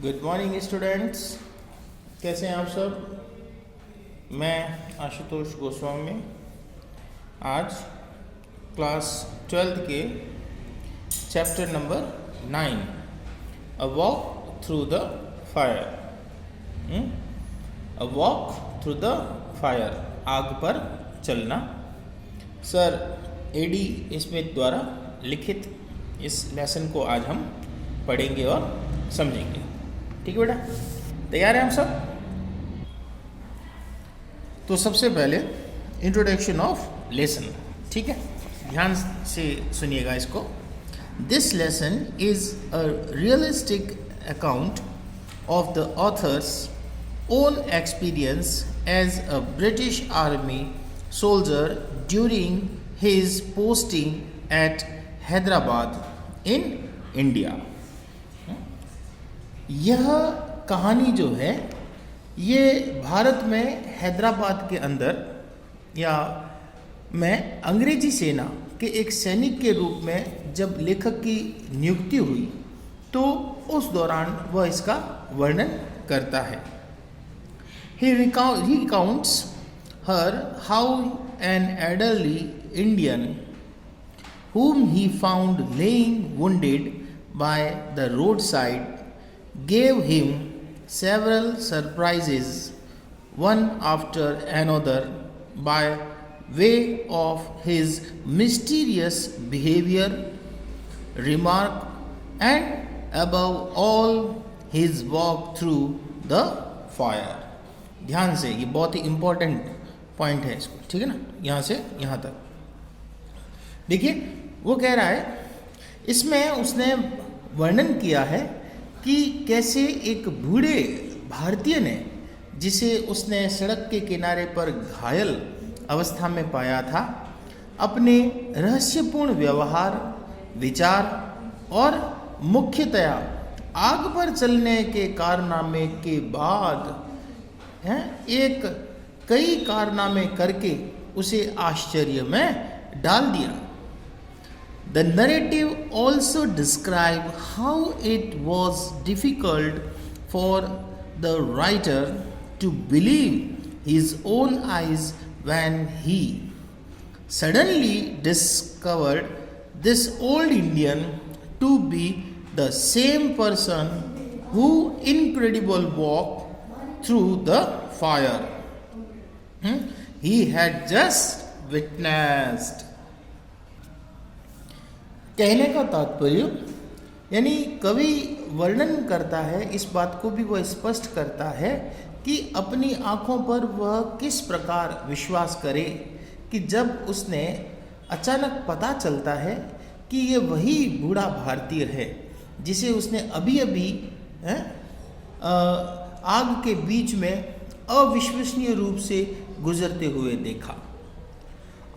Good morning students, कैसे हैं आप सब। मैं आशुतोष गोस्वामी आज क्लास 12th के chapter number 9 a walk through the fire a walk through the fire आग पर चलना सर एडी स्मिथ द्वारा लिखित इस लेसन को आज हम पढ़ेंगे और समझेंगे। ठीक है बेटा, तैयार हैं हम सब। तो सबसे पहले इंट्रोडक्शन ऑफ लेसन, ठीक है, ध्यान से सुनिएगा इसको। This lesson is a realistic account of the author's own experience as a British army soldier during his posting at Hyderabad in India. यह कहानी जो है ये भारत में हैदराबाद के अंदर या में अंग्रेजी सेना के एक सैनिक के रूप में जब लेखक की नियुक्ति हुई तो उस दौरान वह इसका वर्णन करता है। He recounts her how an elderly Indian whom he found laying wounded by the roadside gave him several surprises, one after another, by way of his mysterious behavior, remark, and above all, his walk through the fire. ध्यान से, ये बहुत ही important point है इसको, ठीक है ना, यहाँ से यहाँ तक देखिए। वो कह रहा है इसमें उसने वर्णन किया है कि कैसे एक बूढ़े भारतीय ने, जिसे उसने सड़क के किनारे पर घायल अवस्था में पाया था, अपने रहस्यपूर्ण व्यवहार, विचार और मुख्यतया आग पर चलने के कारनामे के बाद एक कई कारनामे करके उसे आश्चर्य में डाल दिया। The narrative also describes how it was difficult for the writer to believe his own eyes when he suddenly discovered this old Indian to be the same person who incredible walk through the fire he had just witnessed। कहने का तात्पर्य यानी कवि वर्णन करता है, इस बात को भी वह स्पष्ट करता है कि अपनी आँखों पर वह किस प्रकार विश्वास करे कि जब उसने अचानक पता चलता है कि ये वही बूढ़ा भारतीय है जिसे उसने अभी अभी आग के बीच में अविश्वसनीय रूप से गुजरते हुए देखा।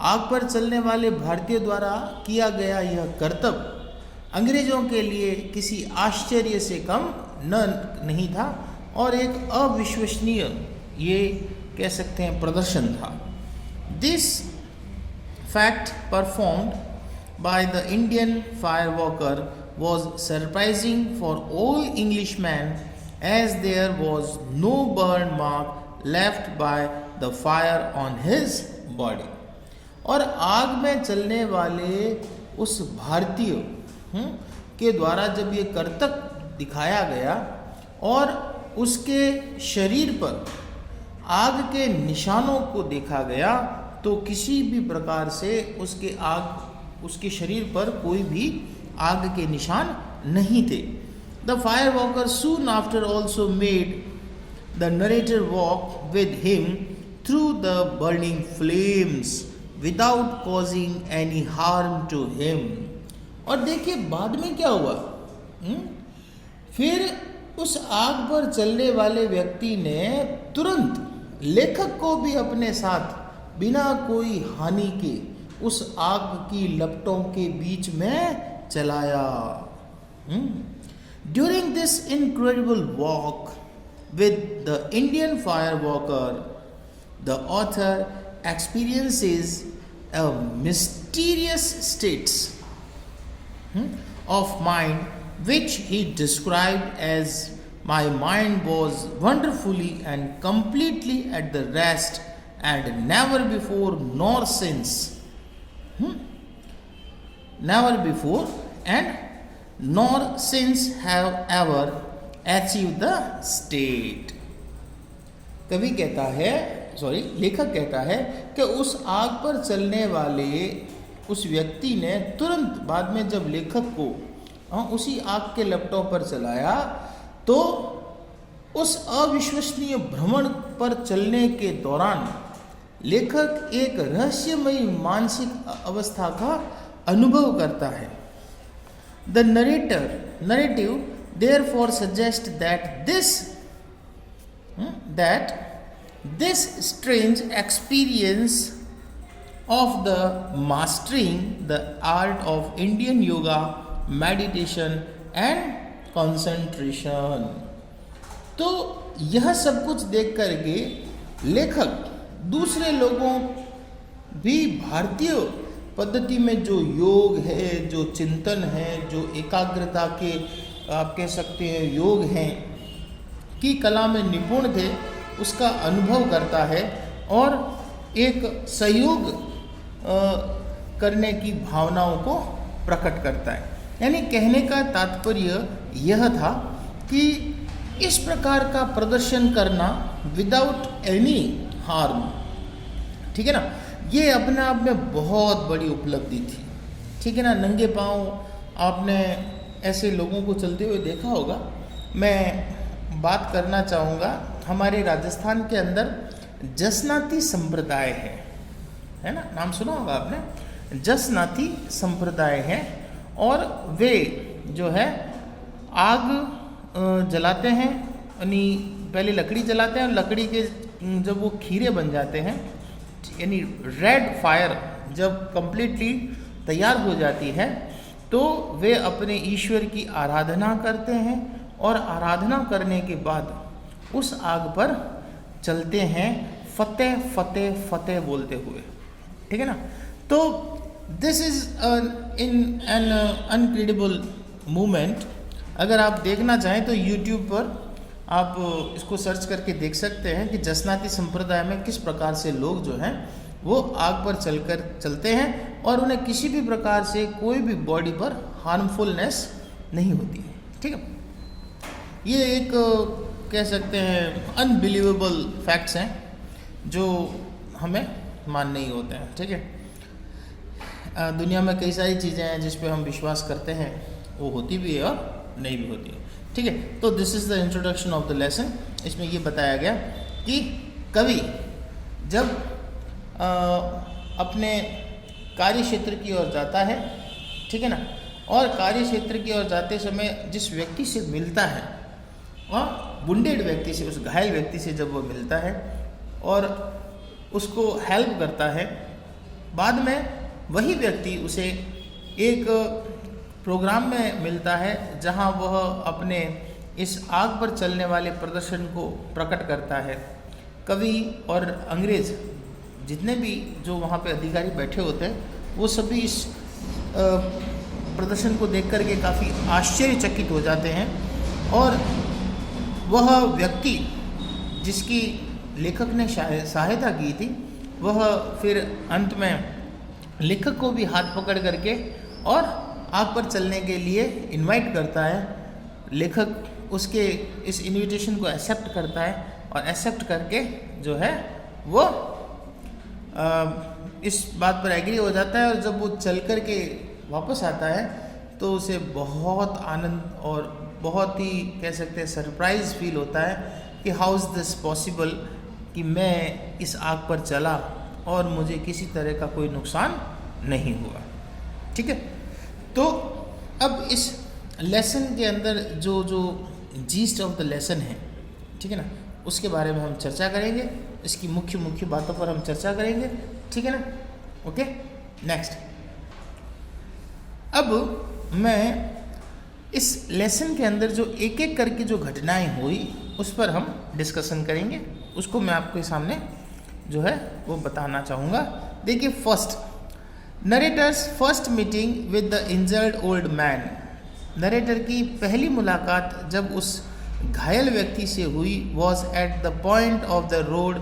आग पर चलने वाले भारतीय द्वारा किया गया यह कर्तव्य अंग्रेजों के लिए किसी आश्चर्य से कम नहीं था और एक अविश्वसनीय, ये कह सकते हैं, प्रदर्शन था। This fact performed by the Indian fire walker was surprising for all Englishman as there was no burn mark left by the fire on his body. और आग में चलने वाले उस भारतीय के द्वारा जब ये कर्तव्य दिखाया गया और उसके शरीर पर आग के निशानों को देखा गया तो किसी भी प्रकार से उसके शरीर पर कोई भी आग के निशान नहीं थे। The fire walker soon after also made the narrator walk with him through the burning flames without causing any harm to him। और देखिए बाद में क्या हुआ। फिर उस आग पर चलने वाले व्यक्ति ने तुरंत लेखक को भी अपने साथ बिना कोई हानि के उस आग की लपटों के बीच में चलाया। During this incredible walk with the Indian fire walker, the author experiences a mysterious states of mind which he described as my mind was wonderfully and completely at the rest and never before nor since, never before and nor since have ever achieve the state. कवि कहता है, लेखक कहता है कि उस आग पर चलने वाले उस व्यक्ति ने तुरंत बाद में जब लेखक को उसी आग के लैपटॉप पर चलाया तो उस अविश्वसनीय भ्रमण पर चलने के दौरान लेखक एक रहस्यमयी मानसिक अवस्था का अनुभव करता है। The narrative therefore suggests that this strange experience of the mastering the art of Indian yoga, meditation and concentration। तो यह सब कुछ देख करके लेखक दूसरे लोगों भी भारतीय पद्धति में जो योग है, जो चिंतन है, जो एकाग्रता के आप कह सकते हैं योग हैं की कला में निपुण थे, उसका अनुभव करता है और एक सहयोग करने की भावनाओं को प्रकट करता है। यानी कहने का तात्पर्य यह था कि इस प्रकार का प्रदर्शन करना विदाउट एनी हार्म, ठीक है ना, ये अपने आप में बहुत बड़ी उपलब्धि थी, ठीक है ना। नंगे पांव आपने ऐसे लोगों को चलते हुए देखा होगा। मैं बात करना चाहूँगा, हमारे राजस्थान के अंदर जसनाती संप्रदाय है ना, नाम सुना होगा आपने। जसनाती संप्रदाय है और वे जो है आग जलाते हैं, यानी पहले लकड़ी जलाते हैं और लकड़ी के जब वो खीरे बन जाते हैं, यानी रेड फायर जब कंप्लीटली तैयार हो जाती है तो वे अपने ईश्वर की आराधना करते हैं और आराधना करने के बाद उस आग पर चलते हैं फतेह फतेह फतेह बोलते हुए, ठीक है ना। तो this is in an incredible movement. अगर आप देखना चाहें तो यूट्यूब पर आप इसको सर्च करके देख सकते हैं कि जसनाती संप्रदाय में किस प्रकार से लोग जो हैं वो आग पर चलते हैं और उन्हें किसी भी प्रकार से कोई भी बॉडी पर हार्मफुलनेस नहीं होती है, ठीक है। ये एक कह सकते हैं अनबिलीवेबल फैक्ट्स हैं जो हमें मानने ही होते हैं, ठीक है। दुनिया में कई सारी चीज़ें हैं जिस पे हम विश्वास करते हैं, वो होती भी है और नहीं भी होती है, ठीक है। तो this is the introduction of the lesson. इसमें ये बताया गया कि कवि जब अपने कार्य क्षेत्र की ओर जाता है, ठीक है ना, और कार्य क्षेत्र की ओर जाते समय जिस व्यक्ति से मिलता है, वह वुंडेड व्यक्ति से, उस घायल व्यक्ति से जब वो मिलता है और उसको हेल्प करता है, बाद में वही व्यक्ति उसे एक प्रोग्राम में मिलता है जहां वह अपने इस आग पर चलने वाले प्रदर्शन को प्रकट करता है। कवि और अंग्रेज जितने भी जो वहाँ पे अधिकारी बैठे होते हैं वो सभी इस प्रदर्शन को देख कर के काफ़ी आश्चर्यचकित हो जाते हैं और वह व्यक्ति जिसकी लेखक ने सहायता की थी वह फिर अंत में लेखक को भी हाथ पकड़ करके और आग पर चलने के लिए इनवाइट करता है। लेखक उसके इस इनविटेशन को एक्सेप्ट करता है और एक्सेप्ट करके जो है वो इस बात पर एग्री हो जाता है और जब वो चल कर के वापस आता है तो उसे बहुत आनंद और बहुत ही कह सकते हैं सरप्राइज फील होता है कि हाउ इज़ दिस पॉसिबल कि मैं इस आग पर चला और मुझे किसी तरह का कोई नुकसान नहीं हुआ, ठीक है। तो अब इस लेसन के अंदर जो जीस्ट ऑफ द लेसन है, ठीक है ना, उसके बारे में हम चर्चा करेंगे, इसकी मुख्य बातों पर हम चर्चा करेंगे, ठीक है ना। Okay, next. अब मैं इस लेसन के अंदर जो एक एक करके जो घटनाएं हुई उस पर हम डिस्कशन करेंगे, उसको मैं आपके सामने जो है वो बताना चाहूँगा। देखिए, first, narrator's first meeting with the injured old man. Narrator की पहली मुलाकात जब उस घायल व्यक्ति से हुई was at the point of the road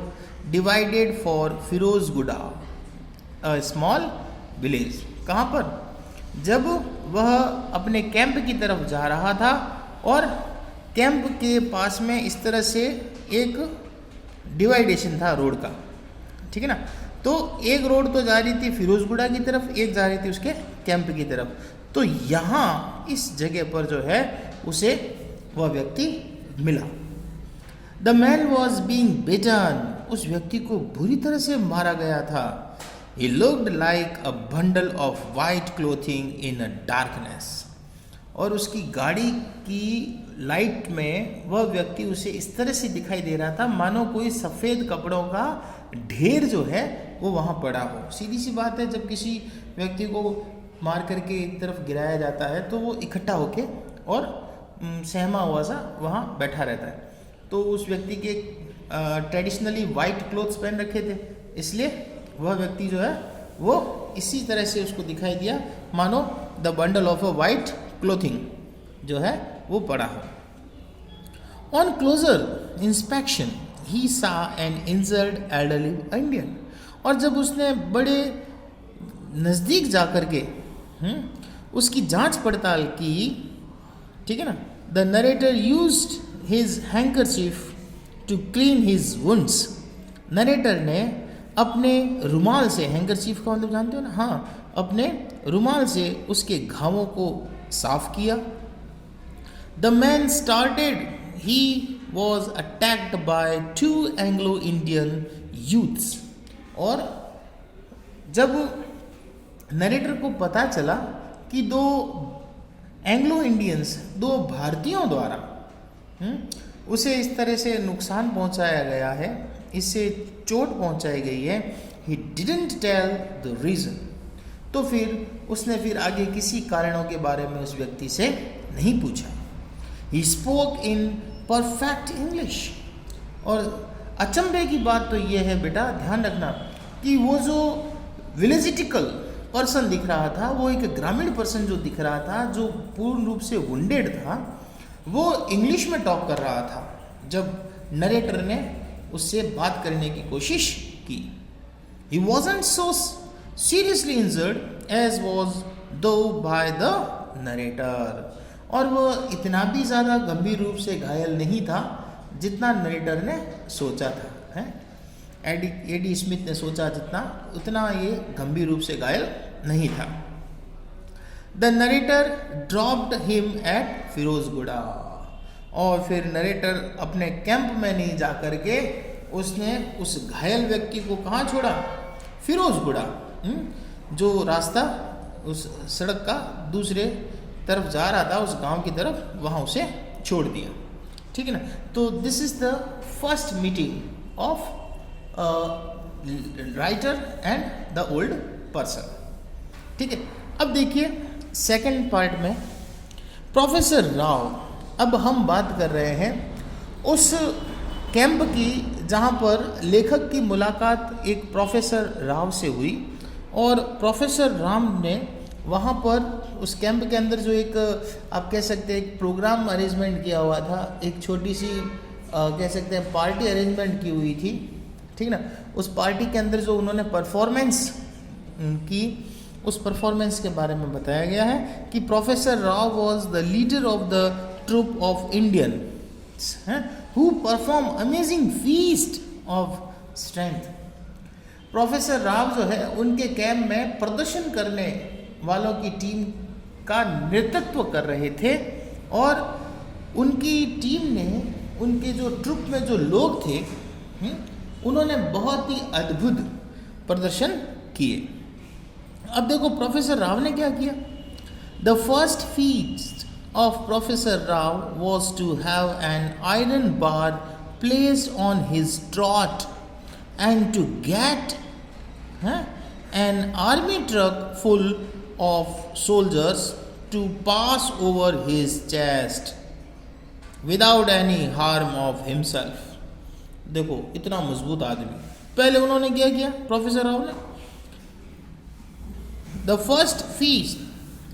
divided for Firozguda a small village. कहाँ पर? जब वह अपने कैंप की तरफ जा रहा था और कैंप के पास में इस तरह से एक डिवाइडेशन था रोड का, ठीक है ना। तो एक रोड तो जा रही थी फिरोजगुड़ा की तरफ, एक जा रही थी उसके कैंप की तरफ। तो यहाँ इस जगह पर जो है उसे वह व्यक्ति मिला। द मैन वॉज बींग बिटन, उस व्यक्ति को बुरी तरह से मारा गया था। He looked like a bundle of white clothing in a darkness, और उसकी गाड़ी की लाइट में वह व्यक्ति उसे इस तरह से दिखाई दे रहा था मानो कोई सफ़ेद कपड़ों का ढेर जो है वो वहाँ पड़ा हो। सीधी सी बात है, जब किसी व्यक्ति को मार करके एक तरफ गिराया जाता है तो वो इकट्ठा होके और सहमा हुआ सा वहाँ बैठा रहता है। तो उस व्यक्ति के ट्रेडिशनली वाइट क्लोथ्स पहन रखे थे, इसलिए वह व्यक्ति जो है वो इसी तरह से उसको दिखाई दिया मानो the bundle of a white clothing जो है वो पड़ा हो। ऑन क्लोजर इंस्पेक्शन ही सा एन इंजर्ड एल्डरली इंडियन, और जब उसने बड़े नज़दीक जा कर के उसकी जांच पड़ताल की, ठीक है ना। The narrator used his handkerchief to clean his wounds, narrator ने अपने रुमाल से, हैंकरचीफ का मतलब जानते हो ना, हाँ, अपने रुमाल से उसके घावों को साफ किया। The man started, he was attacked by 2 Anglo Indian youths, और जब नरेटर को पता चला कि 2 एंग्लो इंडियंस, 2 भारतीयों द्वारा उसे इस तरह से नुकसान पहुंचाया गया है, इससे चोट पहुंचाई गई है, he didn't tell the reason, तो फिर उसने फिर आगे किसी कारणों के बारे में उस व्यक्ति से नहीं पूछा। He spoke in perfect English, और अचंभे की बात तो ये है बेटा, ध्यान रखना कि वो जो विलेजिटिकल पर्सन दिख रहा था, वो एक ग्रामीण पर्सन जो दिख रहा था, जो पूर्ण रूप से वुंडेड था, वो इंग्लिश में टॉक कर रहा था जब नरेटर ने उससे बात करने की कोशिश की। He wasn't so seriously injured as was though by the narrator, और वो इतना भी ज़्यादा गंभीर रूप से घायल नहीं था जितना नरेटर ने सोचा था, है एडी स्मिथ ने सोचा जितना, उतना ये गंभीर रूप से घायल नहीं था। The narrator dropped him at Firozguda, और फिर नरेटर अपने कैंप में नहीं जा कर के उसने उस घायल व्यक्ति को कहाँ छोड़ा? फिरोजगुड़ा, जो रास्ता उस सड़क का दूसरे तरफ जा रहा था, उस गांव की तरफ, वहाँ उसे छोड़ दिया, ठीक है ना। तो this is the first meeting of writer and the old person, ठीक है। अब देखिए सेकंड पार्ट में प्रोफेसर राव, अब हम बात कर रहे हैं उस कैंप की जहाँ पर लेखक की मुलाकात एक प्रोफेसर राव से हुई, और प्रोफेसर राव ने वहाँ पर उस कैंप के अंदर जो एक आप कह सकते हैं एक प्रोग्राम अरेंजमेंट किया हुआ था, एक छोटी सी कह सकते हैं पार्टी अरेंजमेंट की हुई थी, ठीक ना। उस पार्टी के अंदर जो उन्होंने परफॉर्मेंस की, उस परफॉर्मेंस के बारे में बताया गया है कि professor Rao was the leader of the troupe of Indian who perform amazing feast of strength. Professor Rao जो है उनके कैंप में प्रदर्शन करने वालों की टीम का नेतृत्व कर रहे थे, और उनकी टीम ने, उनके जो ट्रुप में जो लोग थे, उन्होंने बहुत ही अद्भुत प्रदर्शन किए। अब देखो प्रोफेसर राव ने क्या किया। The first feast of professor Rao was to have an iron bar placed on his throat and to get an army truck full of soldiers to pass over his chest without any harm of himself। देखो इतना मजबूत आदमी, पहले उन्होंने क्या किया professor Rao ने, the first feast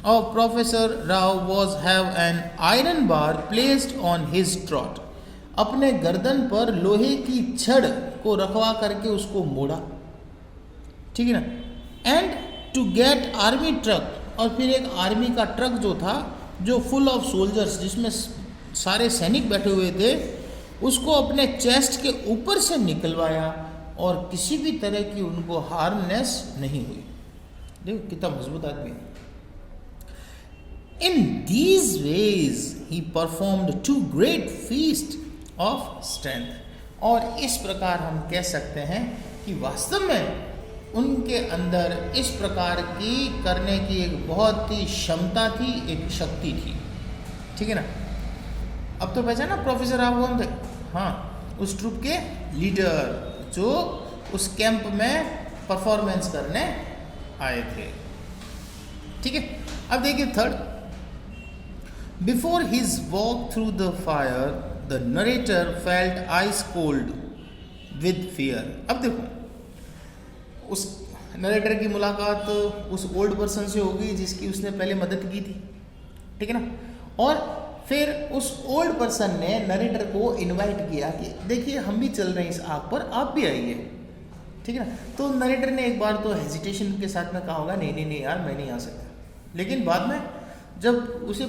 of Professor Rao was have an iron bar placed on his throat. अपने गर्दन पर लोहे की छड़ को रखवा करके उसको मोड़ा, ठीक है ना। And to get army truck, और फिर एक आर्मी का ट्रक जो था, जो फुल ऑफ सोल्जर्स, जिसमें सारे सैनिक बैठे हुए थे, उसको अपने चेस्ट के ऊपर से निकलवाया और किसी भी तरह की उनको हार्मनेस नहीं हुई। देखो कितना मजबूत आदमी है। In these veg he performed 2 great feats of strength. और इस प्रकार हम कह सकते हैं कि वास्तव में उनके अंदर इस प्रकार की करने की एक बहुत ही क्षमता थी, एक शक्ति थी, ठीक है ना। अब तो पहचाना प्रोफेसर राव कौन थे? हाँ, उस ट्रूप के लीडर जो उस कैंप में परफॉर्मेंस करने आए थे, ठीक है। अब देखिए third, before his walk through the fire the narrator felt ice cold with fear. अब देखो उस नरेटर की मुलाकात उस ओल्ड पर्सन से होगी जिसकी उसने पहले मदद की थी, ठीक है ना। और फिर उस ओल्ड पर्सन ने नरेटर को इनवाइट किया कि देखिए हम भी चल रहे हैं इस आग पर, आप भी आइए, ठीक है ना। तो नरेटर ने एक बार तो हेजिटेशन के साथ में कहा होगा नहीं नहीं नहीं यार मैं नहीं आ सकता, लेकिन बाद में जब उसे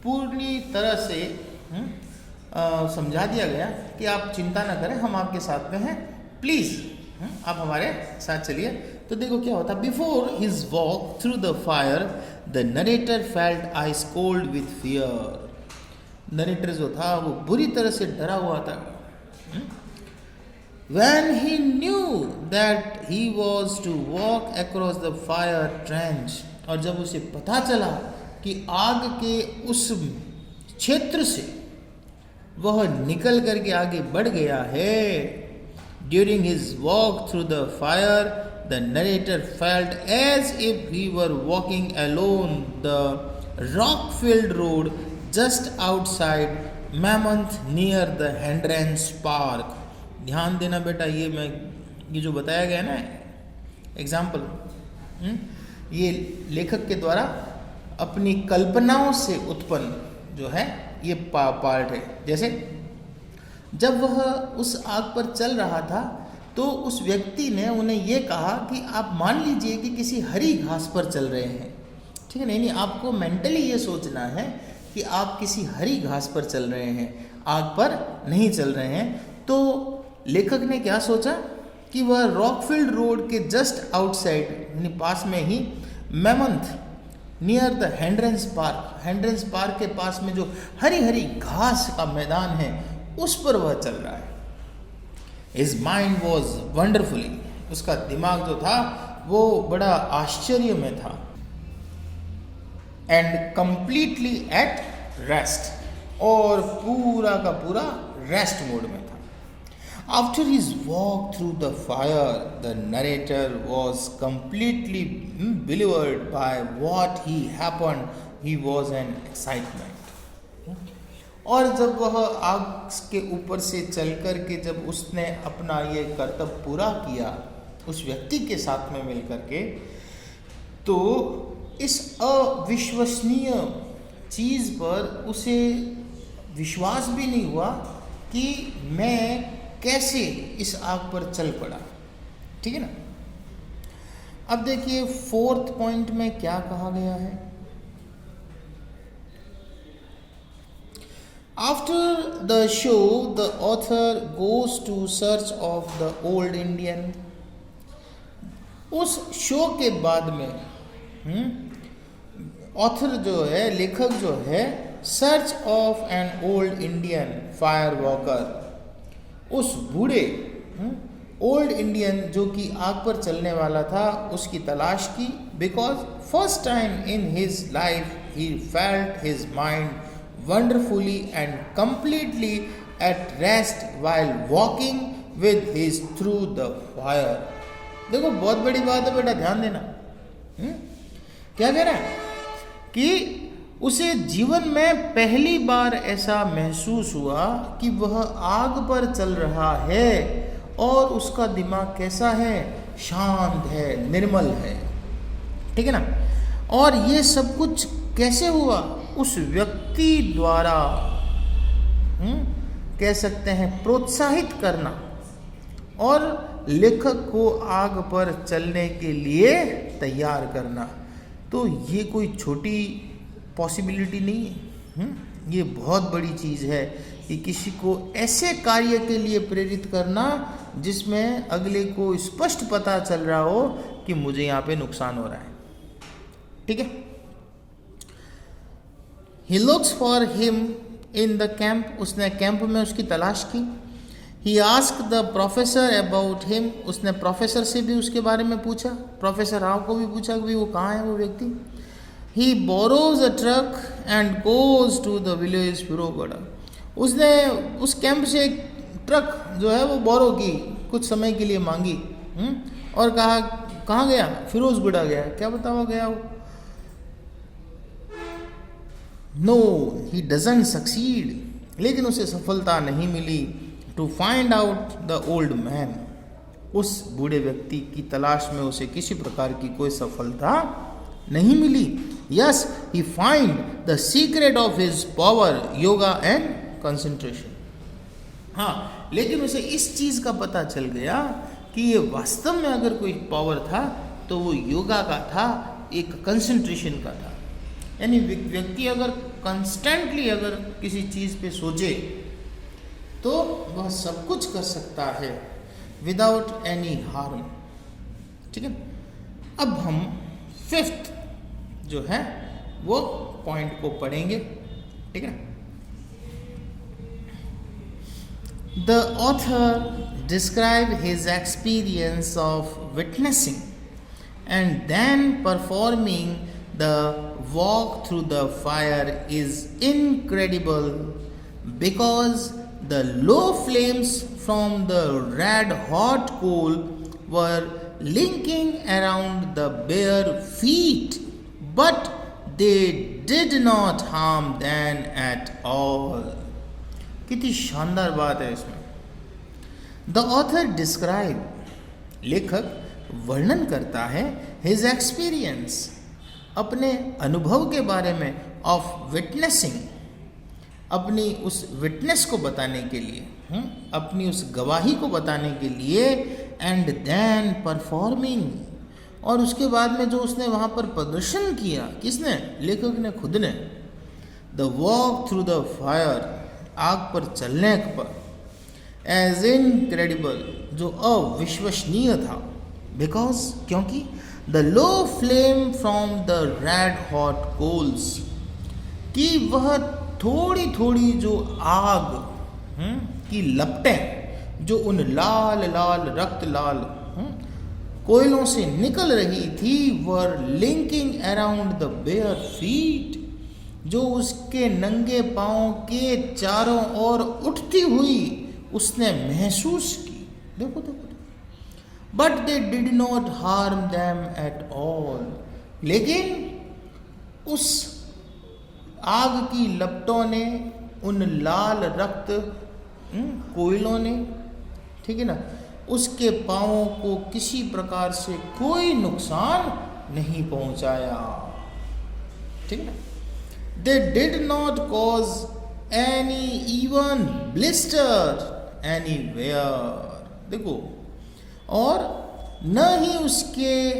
पूरी तरह से समझा दिया गया कि आप चिंता ना करें, हम आपके साथ में हैं, प्लीज़ आप हमारे साथ चलिए। तो देखो क्या होता, before his walk through the fire the narrator felt ice cold with fear. Narrator जो था वो बुरी तरह से डरा हुआ था। When he knew that he was to walk across the fire trench, और जब उसे पता चला कि आग के उस क्षेत्र से वह निकल करके आगे बढ़ गया है, during his walk through the fire the narrator felt as if he were walking alone the rock-filled road just outside Mammoth near the Hendrens Park। ध्यान देना बेटा, ये जो बताया गया ना एग्जाम्पल, ये लेखक के द्वारा अपनी कल्पनाओं से उत्पन्न जो है ये पार्ट है। जैसे जब वह उस आग पर चल रहा था तो उस व्यक्ति ने उन्हें ये कहा कि आप मान लीजिए कि किसी हरी घास पर चल रहे हैं, ठीक है। नहीं, आपको मेंटली ये सोचना है कि आप किसी हरी घास पर चल रहे हैं, आग पर नहीं चल रहे हैं। तो लेखक ने क्या सोचा कि वह रॉकफील्ड रोड के जस्ट आउटसाइड यानी पास में ही मैमंथ नियर द हेंड्रेंस पार्क, हेंड्रेंस पार्क के पास में जो हरी हरी घास का मैदान है उस पर वह चल रहा है। हिज माइंड वॉज वंडरफुली, उसका दिमाग जो था वो बड़ा आश्चर्य में था। एंड कंप्लीटली एट रेस्ट, और पूरा का पूरा रेस्ट मोड में था। After his walk through the fire the narrator was completely bewildered by what he happened, he was an excitement. और जब वह आग के ऊपर से चल कर के जब उसने अपना ये कर्तव्य पूरा किया उस व्यक्ति के साथ में मिल कर के, तो इस अविश्वसनीय चीज़ पर उसे विश्वास भी नहीं हुआ कि मैं कैसे इस आग पर चल पड़ा, ठीक है ना। अब देखिए फोर्थ पॉइंट में क्या कहा गया है। After the show the author goes to search of the old Indian. उस शो के बाद में ऑथर जो है, लेखक जो है, search of an old Indian fire walker, उस बूढ़े ओल्ड इंडियन जो कि आग पर चलने वाला था उसकी तलाश की। Because first time in his life he felt his mind wonderfully and completely at rest while walking with his through the fire. देखो बहुत बड़ी बात है बेटा, ध्यान देना। क्या कह रहा है कि उसे जीवन में पहली बार ऐसा महसूस हुआ कि वह आग पर चल रहा है और उसका दिमाग कैसा है, शांत है, निर्मल है, ठीक है ना। और ये सब कुछ कैसे हुआ? उस व्यक्ति द्वारा कह सकते हैं प्रोत्साहित करना और लेखक को आग पर चलने के लिए तैयार करना। तो ये कोई छोटी पॉसिबिलिटी नहीं है, ये बहुत बड़ी चीज़ है कि किसी को ऐसे कार्य के लिए प्रेरित करना जिसमें अगले को स्पष्ट पता चल रहा हो कि मुझे यहाँ पे नुकसान हो रहा है। ठीक है। He looks for him in the camp, उसने कैंप में उसकी तलाश की। He asked the professor about him, उसने प्रोफेसर से भी उसके बारे में पूछा, प्रोफेसर राव को भी पूछा कि वो कहाँ है वो व्यक्ति। He borrows a truck and goes to the village फिरोगढ़, उसने उस कैंप से एक ट्रक जो है वो बोरो की, कुछ समय के लिए मांगी और कहा कहाँ गया? फिरोजगुड़ा गया। क्या बताओ गया वो? नो ही डजंट सक्सीड, लेकिन उसे सफलता नहीं मिली। To find out the old man, उस बूढ़े व्यक्ति की तलाश में उसे किसी प्रकार की कोई सफलता नहीं मिली। Yes he find the secret of his power yoga and concentration. हाँ, लेकिन उसे इस चीज का पता चल गया कि ये वास्तव में अगर कोई पावर था तो वो योगा का था, एक कंसंट्रेशन का था। यानी व्यक्ति अगर कंस्टेंटली अगर किसी चीज पे सोचे तो वह सब कुछ कर सकता है विदाउट एनी हार्म। ठीक है। अब हम 5th जो है वो पॉइंट को पढ़ेंगे। ठीक है। The author described his experience of witnessing and then performing the walk through the fire is incredible because the low flames from the red hot coal were linking around the bare feet, but they did not harm them at all. कितनी शानदार बात है इसमें। The author describe, लेखक वर्णन करता है, his experience, अपने अनुभव के बारे में, ऑफ विटनेसिंग, अपनी उस विटनेस को बताने के लिए, अपनी उस गवाही को बताने के लिए, एंड देन परफॉर्मिंग, और उसके बाद में जो उसने वहाँ पर प्रदर्शन किया, किसने? लेखक ने खुद ने। The walk through the fire, आग पर चलने पर, एज इनक्रेडिबल, जो अविश्वसनीय था, बिकॉज, क्योंकि the low flame from the red hot coals, कि वह थोड़ी थोड़ी जो आग की लपटें जो उन लाल लाल रक्त लाल कोयलों से निकल रही थी, were linking around the bare feet, जो उसके नंगे पांव के चारों ओर उठती हुई उसने महसूस की। देखो देखो, but they did not harm them at all, लेकिन उस आग की लपटों ने, उन लाल रक्त कोयलों ने, ठीक है ना, उसके पांवों को किसी प्रकार से कोई नुकसान नहीं पहुंचाया। ठीक है ना। They did not cause any even blister anywhere, देखो, और न ही उसके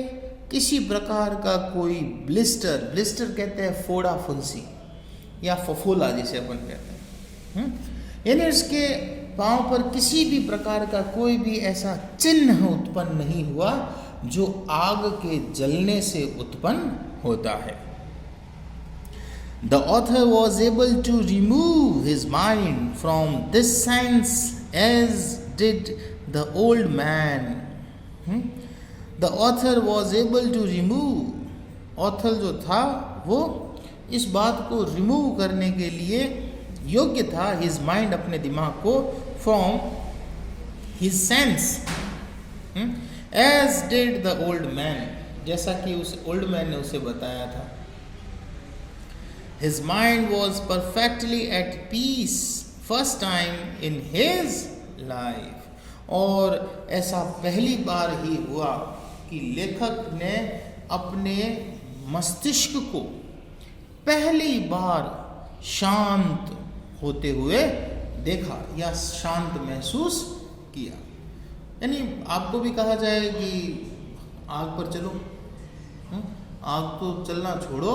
किसी प्रकार का कोई ब्लिस्टर, ब्लिस्टर कहते हैं फोड़ा फुंसी या फफोला जिसे अपन कहते हैं, यानी उसके पांव पर किसी भी प्रकार का कोई भी ऐसा चिन्ह उत्पन्न नहीं हुआ जो आग के जलने से उत्पन्न होता है। The author was able to remove his mind from this sense as did the old man. The author was able to remove, author जो था वो इस बात को रिमूव करने के लिए योग्य था, his mind, अपने दिमाग को, from his sense, as did the old man, जैसा कि उस old man ने उसे बताया था। His mind was perfectly at peace first time in his life, और ऐसा पहली बार ही हुआ कि लेखक ने अपने मस्तिष्क को पहली बार शांत होते हुए देखा या शांत महसूस किया। यानी आपको भी कहा जाए कि आग पर चलो, आग तो चलना छोड़ो,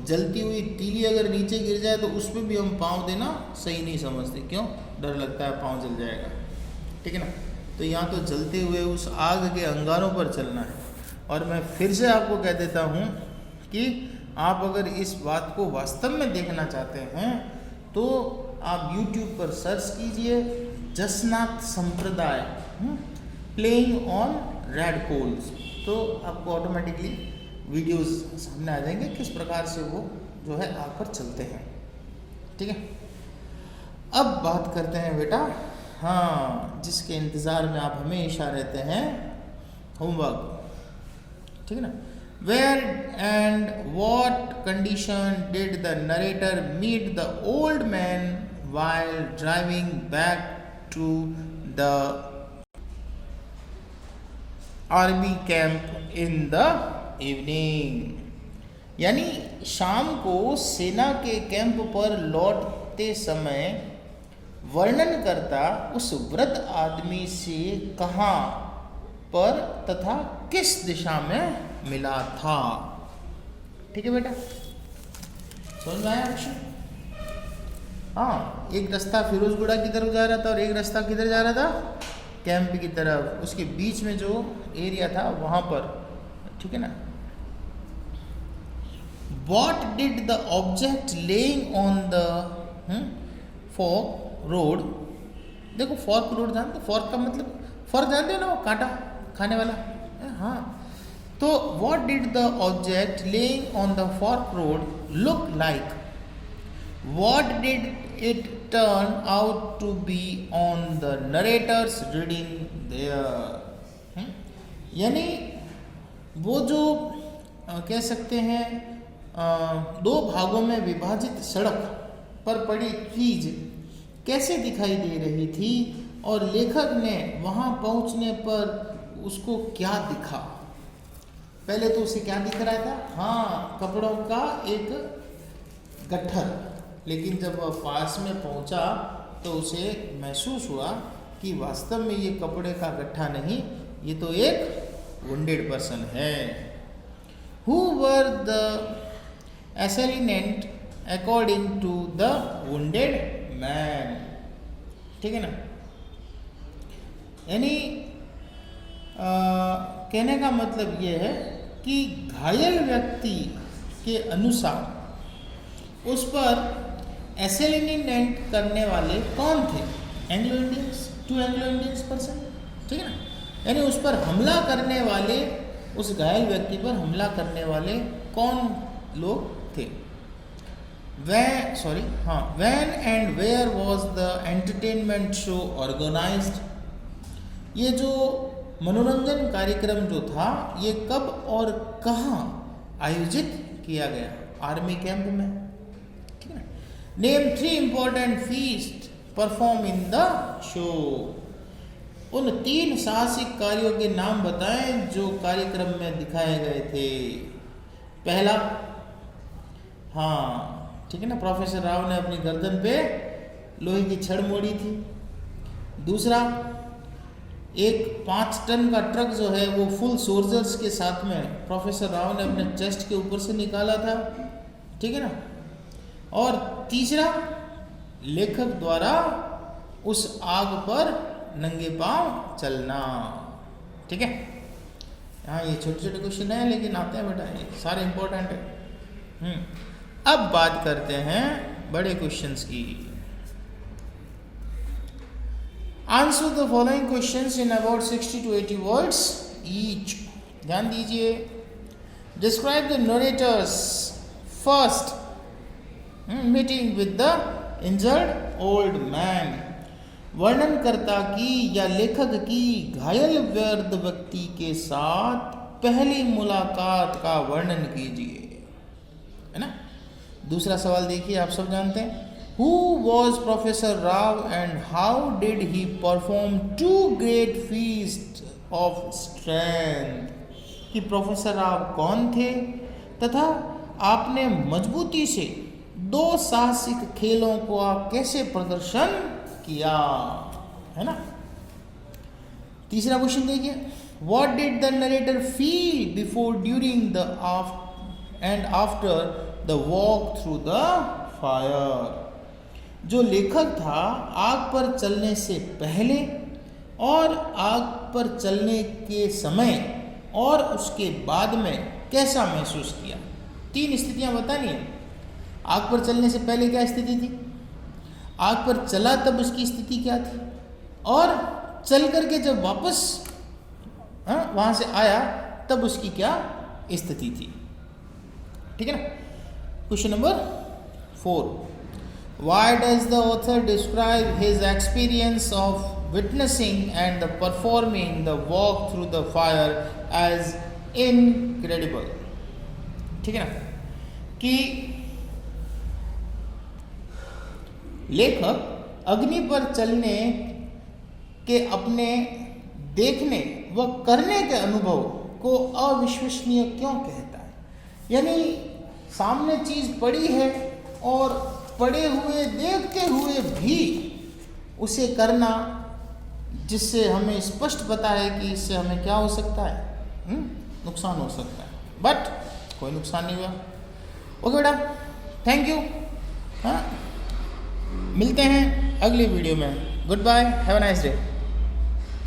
जलती हुई तीली अगर नीचे गिर जाए तो उसमें भी हम पाँव देना सही नहीं समझते। क्यों? डर लगता है पाँव जल जाएगा, ठीक है ना। तो यहाँ तो जलते हुए उस आग के अंगारों पर चलना है। और मैं फिर से आपको कह देता हूँ कि आप अगर इस बात को वास्तव में देखना चाहते हैं तो आप YouTube पर सर्च कीजिए जसनाथ संप्रदाय प्लेइंग ऑन रेड कोल्स, तो आपको ऑटोमेटिकली वीडियोस सामने आ जाएंगे किस प्रकार से वो जो है आग पर चलते हैं, ठीक है। अब बात करते हैं बेटा, हाँ, जिसके इंतज़ार में आप हमेशा रहते हैं, होमवर्क, ठीक है ना। Where and what condition did the narrator meet the old man while driving back to the army camp in the evening? यानी शाम को सेना के कैंप पर लौटते समय वर्णन करता उस वृद्ध आदमी से कहाँ पर तथा किस दिशा में मिला था। ठीक है बेटा, समझ में आया अक्षर? हाँ, एक रास्ता फिरोजगुड़ा की तरफ जा रहा था और एक रास्ता किधर जा रहा था? कैंप की तरफ। उसके बीच में जो एरिया था वहां पर, ठीक है ना। What did the object laying on the fork road, देखो fork road जानते, fork का मतलब fork जानते हो ना, वो कांटा खाने वाला, हाँ। तो what did the object laying on the fork road look like? What did it turn out to be on the narrator's reading there? यानी वो जो कह सकते हैं दो भागों में विभाजित सड़क पर पड़ी चीज कैसे दिखाई दे रही थी और लेखक ने वहां पहुंचने पर उसको क्या दिखा। पहले तो उसे क्या दिख रहा था? हाँ, कपड़ों का एक गट्ठर, लेकिन जब वह पास में पहुंचा तो उसे महसूस हुआ कि वास्तव में ये कपड़े का गट्ठा नहीं, ये तो एक वुंडेड पर्सन है। Who were the assailant according to the wounded man? ठीक है ना। यानी कहने का मतलब ये है कि घायल व्यक्ति के अनुसार उस पर असैसिनेट करने वाले कौन थे? Anglo Indians, 2 Anglo Indians person, ठीक है ना। यानी उस पर हमला करने वाले, उस घायल व्यक्ति पर हमला करने वाले कौन लोग थे? When and where was the entertainment show organized? ये जो मनोरंजन कार्यक्रम जो था ये कब और कहाँ आयोजित किया गया? आर्मी कैंप में, ठीक है ना। Name 3 important feast perform in the show. उन 3 साहसिक कार्यों के नाम बताएं जो कार्यक्रम में दिखाए गए थे। पहला, हाँ ठीक है ना, प्रोफेसर राव ने अपनी गर्दन पे लोहे की छड़ मोड़ी थी। दूसरा, एक 5 टन का ट्रक जो है वो फुल सोल्जर्स के साथ में प्रोफेसर राव ने अपने चेस्ट के ऊपर से निकाला था, ठीक है ना। और तीसरा, लेखक द्वारा उस आग पर नंगे पांव चलना, ठीक है। हाँ, ये छोटे छोटे क्वेश्चन है लेकिन आते हैं बेटा, ये सारे इंपॉर्टेंट है। अब बात करते हैं बड़े क्वेश्चंस की। Answer the following questions in about 60 to 80 words each. ध्यान दीजिए। Describe the narrator's first meeting with the injured old man. वर्णनकर्ता की या लेखक की घायल वृद्ध व्यक्ति के साथ पहली मुलाकात का वर्णन कीजिए, है ना। दूसरा सवाल देखिए, आप सब जानते हैं। Who was Professor Rao and how did he perform 2 great feats of strength? कि प्रोफेसर राव कौन थे तथा आपने मजबूती से 2 साहसिक खेलों को कैसे प्रदर्शन किया, है ना। तीसरा क्वेश्चन देखिए, what did the narrator feel before, during the end after the walk through the fire. जो लेखक था आग पर चलने से पहले और आग पर चलने के समय और उसके बाद में कैसा महसूस किया। 3 स्थितियां बतानी है। आग पर चलने से पहले क्या स्थिति थी, आग पर चला तब उसकी स्थिति क्या थी, और चल करके जब वापस वहां से आया तब उसकी क्या स्थिति थी। ठीक है ना। Question number 4, why does the author describe his experience of witnessing and performing the walk through the fire as incredible। ठीक है ना, कि लेखक अग्नि पर चलने के अपने देखने व करने के अनुभव को अविश्वसनीय क्यों कहता है। यानी सामने चीज पड़ी है और पड़े हुए देखते हुए भी उसे करना, जिससे हमें स्पष्ट पता है कि इससे हमें क्या हो सकता है, नुकसान हो सकता है, बट कोई नुकसान नहीं हुआ। ओके बेटा, थैंक यू। हाँ, मिलते हैं अगली वीडियो में। Goodbye, have a nice day.